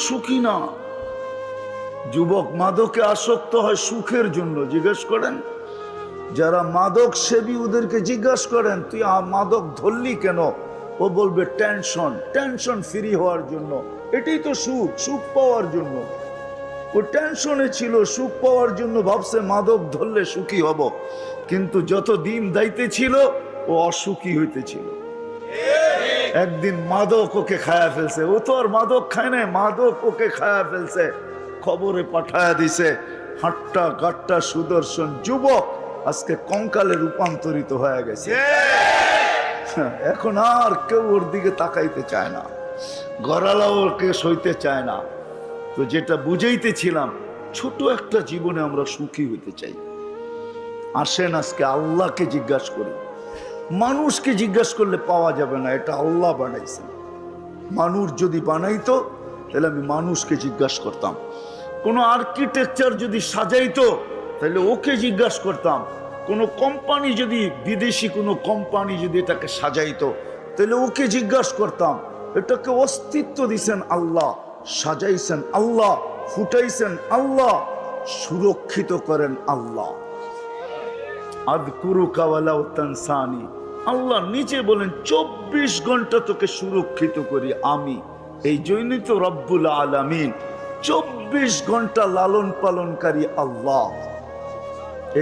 সুখী না। যুবক মাদকে আসক্ত হয় সুখের জন্য। জিজ্ঞেস করেন যারা মাদক সেবী ওদেরকে জিজ্ঞাসা করেন তুই মাদক ধরলি কেন, ও বলবে টেনশন, টেনশন ফ্রি হওয়ার জন্য। এটাই তো সুখ, সুখ পাওয়ার জন্য। ও টেনশনে ছিল, সুখ পাওয়ার জন্য ভাবছে মাদক ধরলে সুখী হব, কিন্তু যত দিন দাইতে ছিল ও অসুখী হইতেছিল। একদিন মাদক ওকে খায়া ফেলছে। ও তো আর মাদক খায় নাই, মাদক ওকে খায়া ফেলছে, খবরে পাঠায়া দিছে। হাট্টা গাট্টা সুদর্শন যুবক আজকে কঙ্কালে রূপান্তরিত হয়ে গেছে। এখন আর কেউ ওর দিকে তাকাইতে চায় না, গড়ালা ওকে সইতে চায় না। তো যেটা বুঝাইতেছিলাম, ছোট একটা জীবনে আমরা সুখী হইতে চাই। আসেন আজকে আল্লাহকে জিজ্ঞাসা করি। মানুষকে জিজ্ঞাসা করলে পাওয়া যাবে না, এটা আল্লাহ বানাইছেন। মানুষ যদি বানাইতো তাহলে আমি মানুষকে জিজ্ঞাসা করতাম। কোনো আর্কিটেকচার যদি সাজাইতো তাহলে ওকে জিজ্ঞাসা করতাম। কোনো কোম্পানি যদি, বিদেশি কোনো কোম্পানি যদি এটাকে সাজাইতো তাহলে ওকে জিজ্ঞাসা করতাম। এটাকে অস্তিত্ব দিছেন আল্লাহ, সাজাইছেন আল্লাহ, ফুটাইছেন আল্লাহ, সুরক্ষিত করেন আল্লাহ। আযকুরুকা ওয়ালাউ তানসানি, আল্লাহ নিজে বলেন 24 ঘন্টা তোকে সুরক্ষিত করি আমি। এই জন্যই তো রব্বুল আলামিন, 24 ঘন্টা লালন পালনকারী আল্লাহ।